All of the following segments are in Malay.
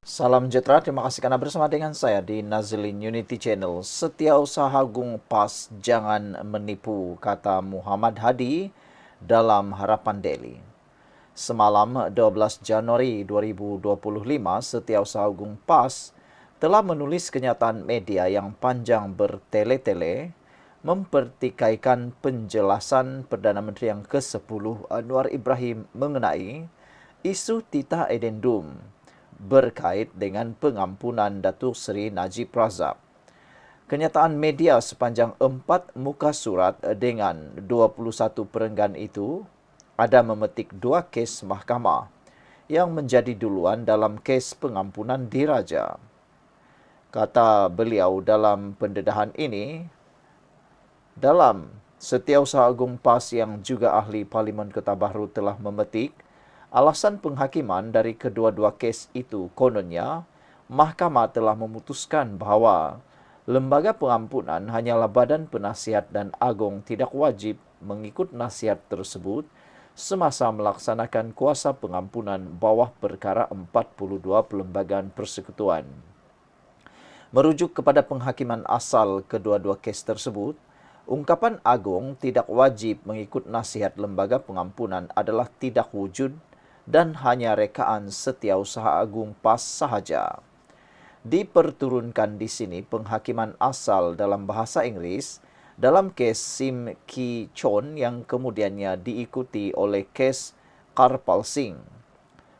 Salam sejahtera, terima kasih karena bersama dengan saya di Nazlin Unity Channel. Setiausaha Agung PAS jangan menipu, kata Muhammad Hadi dalam Harapan Daily. Semalam 12 Januari 2025, Setiausaha Agung PAS telah menulis kenyataan media yang panjang bertele-tele mempertikaikan penjelasan Perdana Menteri yang ke-10 Anwar Ibrahim mengenai isu titah edendum berkait dengan pengampunan Datuk Seri Najib Razak. Kenyataan media sepanjang 4 muka surat dengan 21 perenggan itu ada memetik 2 kes mahkamah yang menjadi duluan dalam kes pengampunan diraja. Kata beliau dalam pendedahan ini, dalam Setiausaha Agung PAS yang juga ahli Parlimen Kota Bahru telah memetik alasan penghakiman dari kedua-dua kes itu kononnya, mahkamah telah memutuskan bahawa lembaga pengampunan hanyalah badan penasihat dan agung tidak wajib mengikut nasihat tersebut semasa melaksanakan kuasa pengampunan bawah perkara 42 Perlembagaan Persekutuan. Merujuk kepada penghakiman asal kedua-dua kes tersebut, ungkapan agung tidak wajib mengikut nasihat lembaga pengampunan adalah tidak wujud dan hanya rekaan Setiausaha Agung PAS sahaja. Diperturunkan di sini penghakiman asal dalam bahasa Inggeris dalam kes Sim Ki Chon yang kemudiannya diikuti oleh kes Karpal Singh.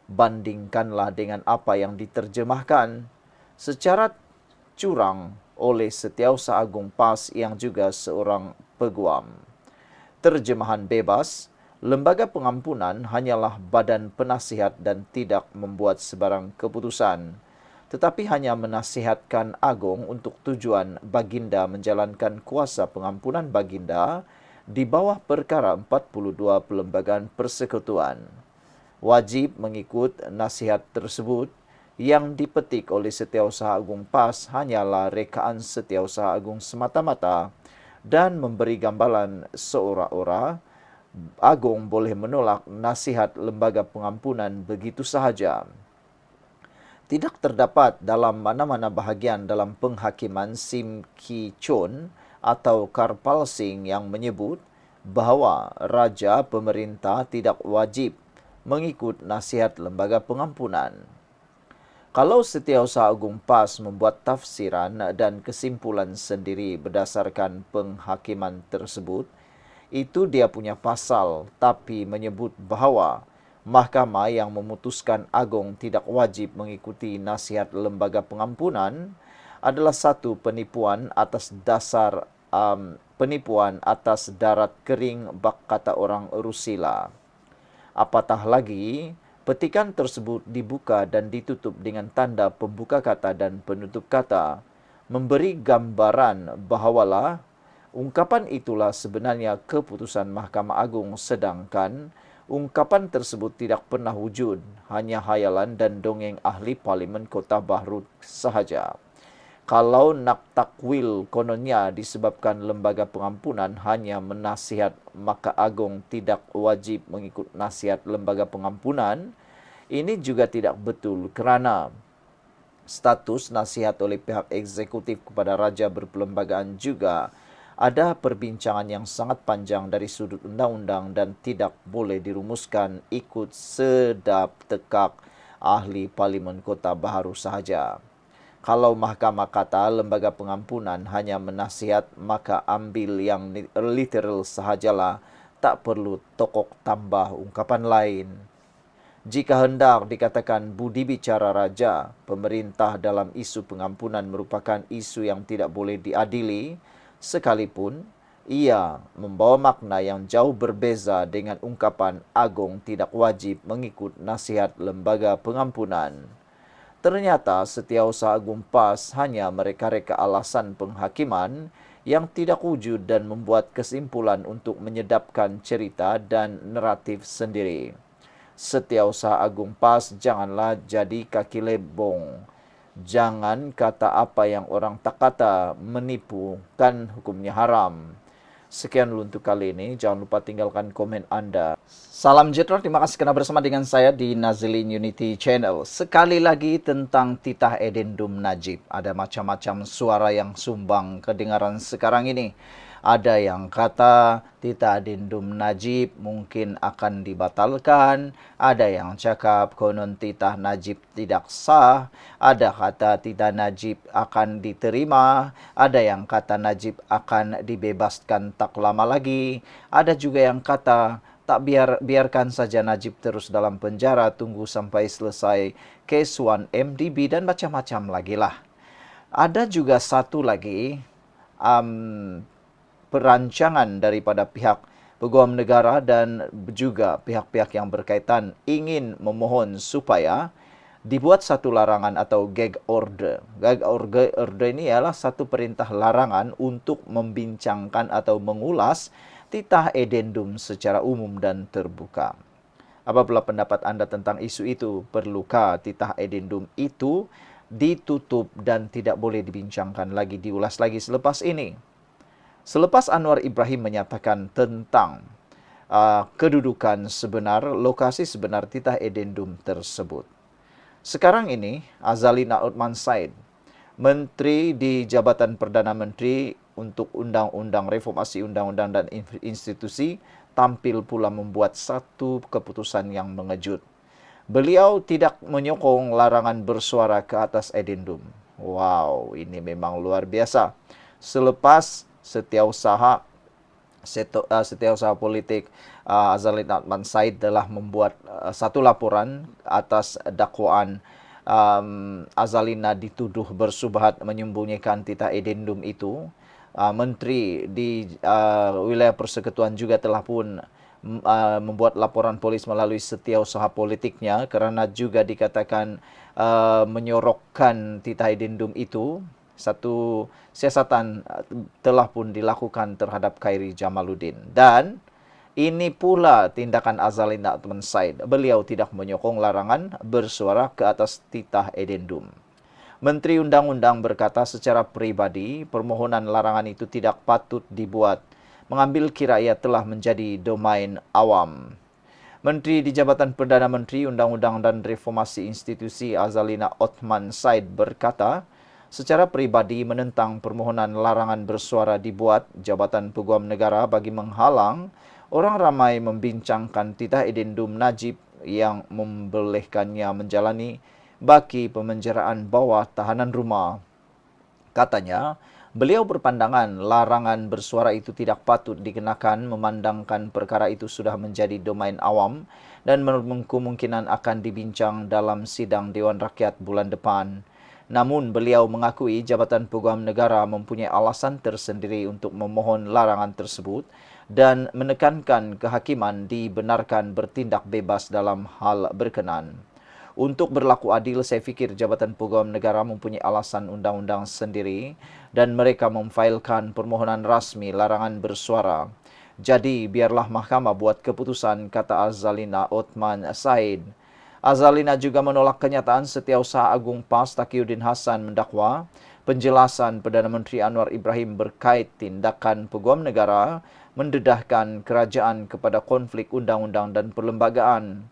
Bandingkanlah dengan apa yang diterjemahkan secara curang oleh Setiausaha Agung PAS yang juga seorang peguam. Terjemahan bebas, lembaga pengampunan hanyalah badan penasihat dan tidak membuat sebarang keputusan, tetapi hanya menasihatkan agung untuk tujuan baginda menjalankan kuasa pengampunan baginda di bawah perkara 42 Perlembagaan Persekutuan. Wajib mengikut nasihat tersebut yang dipetik oleh Setiausaha Agung PAS hanyalah rekaan Setiausaha Agung semata-mata dan memberi gambaran seora-ora agung boleh menolak nasihat lembaga pengampunan begitu sahaja. Tidak terdapat dalam mana-mana bahagian dalam penghakiman Sim Ki Chon atau Karpal Singh yang menyebut bahawa raja pemerintah tidak wajib mengikut nasihat lembaga pengampunan. Kalau Setiausaha Agung PAS membuat tafsiran dan kesimpulan sendiri berdasarkan penghakiman tersebut, itu dia punya pasal, tapi menyebut bahawa mahkamah yang memutuskan agung tidak wajib mengikuti nasihat lembaga pengampunan adalah satu penipuan atas dasar penipuan atas darat kering bak kata orang Rusila. Apatah lagi, petikan tersebut dibuka dan ditutup dengan tanda pembuka kata dan penutup kata, memberi gambaran bahawalah ungkapan itulah sebenarnya keputusan Mahkamah Agung, sedangkan ungkapan tersebut tidak pernah wujud, hanya hayalan dan dongeng ahli Parlimen Kota Bahru sahaja. Kalau nak takwil kononnya disebabkan lembaga pengampunan hanya menasihat, maka agung tidak wajib mengikut nasihat lembaga pengampunan. Ini juga tidak betul kerana status nasihat oleh pihak eksekutif kepada raja berperlembagaan juga ada perbincangan yang sangat panjang dari sudut undang-undang dan tidak boleh dirumuskan ikut sedap tekak ahli Parlimen Kota Bahru sahaja. Kalau mahkamah kata lembaga pengampunan hanya menasihat, maka ambil yang literal sahajalah, tak perlu tokok tambah ungkapan lain. Jika hendak dikatakan budi bicara raja, pemerintah dalam isu pengampunan merupakan isu yang tidak boleh diadili, sekalipun ia membawa makna yang jauh berbeza dengan ungkapan agung tidak wajib mengikut nasihat lembaga pengampunan. Ternyata Setiausaha Agung PAS hanya mereka-reka alasan penghakiman yang tidak wujud dan membuat kesimpulan untuk menyedapkan cerita dan naratif sendiri. Setiausaha Agung PAS janganlah jadi kaki lebong. Jangan kata apa yang orang tak kata, menipu kan hukumnya haram. Sekian dulu untuk kali ini. Jangan lupa tinggalkan komen Anda. Salam sejahtera, terima kasih karena bersama dengan saya di Nazilin Unity Channel. Sekali lagi tentang titah edendum Najib. Ada macam-macam suara yang sumbang kedengaran sekarang ini. Ada yang kata titah edendum Najib mungkin akan dibatalkan. Ada yang cakap konon titah Najib tidak sah. Ada kata titah Najib akan diterima. Ada yang kata Najib akan dibebaskan tak lama lagi. Ada juga yang kata biarkan saja Najib terus dalam penjara, tunggu sampai selesai case 1 MDB dan macam-macam lagi lah. Ada juga satu lagi perancangan daripada pihak peguam negara dan juga pihak-pihak yang berkaitan ingin memohon supaya dibuat satu larangan atau gag order. Gag order ini ialah satu perintah larangan untuk membincangkan atau mengulas titah edendum secara umum dan terbuka. Apa pula pendapat Anda tentang isu itu? Perlukah titah edendum itu ditutup dan tidak boleh dibincangkan lagi, diulas lagi selepas ini? Selepas Anwar Ibrahim menyatakan tentang kedudukan sebenar, lokasi sebenar titah edendum tersebut. Sekarang ini, Azalina Othman Said, Menteri di Jabatan Perdana Menteri untuk Undang-Undang Reformasi Undang-Undang dan Institusi, tampil pula membuat satu keputusan yang mengejut. Beliau tidak menyokong larangan bersuara ke atas edendum. Wow, ini memang luar biasa. Selepas Setiausaha politik Azalina Othman Said telah membuat satu laporan atas dakwaan Azalina dituduh bersubhat menyembunyikan titah edendum itu. Menteri di wilayah persekutuan juga telah pun membuat laporan polis melalui setiausaha politiknya kerana juga dikatakan menyorokkan titah edendum itu. Satu siasatan telah pun dilakukan terhadap Khairi Jamaluddin. Dan ini pula tindakan Azalina Othman Said. Beliau tidak menyokong larangan bersuara ke atas titah edendum. Menteri Undang-Undang berkata secara pribadi, permohonan larangan itu tidak patut dibuat, mengambil kira ia telah menjadi domain awam. Menteri di Jabatan Perdana Menteri Undang-Undang dan Reformasi Institusi Azalina Othman Said berkata, secara pribadi menentang permohonan larangan bersuara dibuat Jabatan Peguam Negara bagi menghalang orang ramai membincangkan titah edendum Najib yang membolehkannya menjalani baki pemenjaraan bawah tahanan rumah. Katanya, beliau berpandangan larangan bersuara itu tidak patut dikenakan memandangkan perkara itu sudah menjadi domain awam dan kemungkinan akan dibincang dalam sidang Dewan Rakyat bulan depan. Namun beliau mengakui Jabatan Peguam Negara mempunyai alasan tersendiri untuk memohon larangan tersebut dan menekankan kehakiman dibenarkan bertindak bebas dalam hal berkenan. Untuk berlaku adil, saya fikir Jabatan Peguam Negara mempunyai alasan undang-undang sendiri dan mereka memfailkan permohonan rasmi larangan bersuara. Jadi, biarlah mahkamah buat keputusan, kata Azalina Othman Said. Azalina juga menolak kenyataan Setiausaha Agung PAS Taqiyuddin Hasan mendakwa penjelasan Perdana Menteri Anwar Ibrahim berkait tindakan Peguam Negara mendedahkan kerajaan kepada konflik undang-undang dan perlembagaan.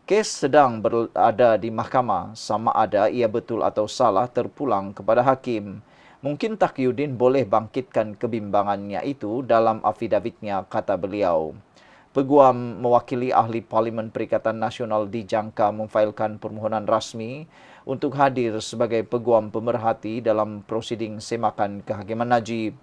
Kes sedang berada di mahkamah, sama ada ia betul atau salah terpulang kepada hakim. Mungkin Taqiyuddin boleh bangkitkan kebimbangannya itu dalam afidavitnya, kata beliau. Peguam mewakili ahli Parlimen Perikatan Nasional dijangka memfailkan permohonan rasmi untuk hadir sebagai peguam pemerhati dalam prosiding semakan kehakiman Najib.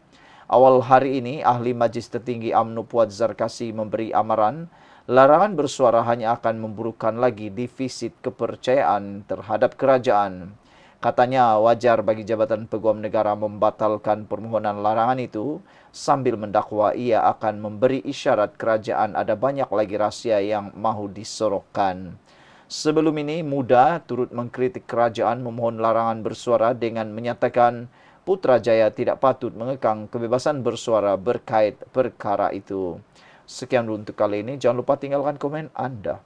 Awal hari ini, ahli Majlis Tertinggi UMNO Puan Zarkasi memberi amaran larangan bersuara hanya akan memburukkan lagi defisit kepercayaan terhadap kerajaan. Katanya wajar bagi Jabatan Peguam Negara membatalkan permohonan larangan itu sambil mendakwa ia akan memberi isyarat kerajaan ada banyak lagi rahsia yang mahu disorokkan. Sebelum ini, Muda turut mengkritik kerajaan memohon larangan bersuara dengan menyatakan Putrajaya tidak patut mengekang kebebasan bersuara berkait perkara itu. Sekian dulu untuk kali ini. Jangan lupa tinggalkan komen Anda.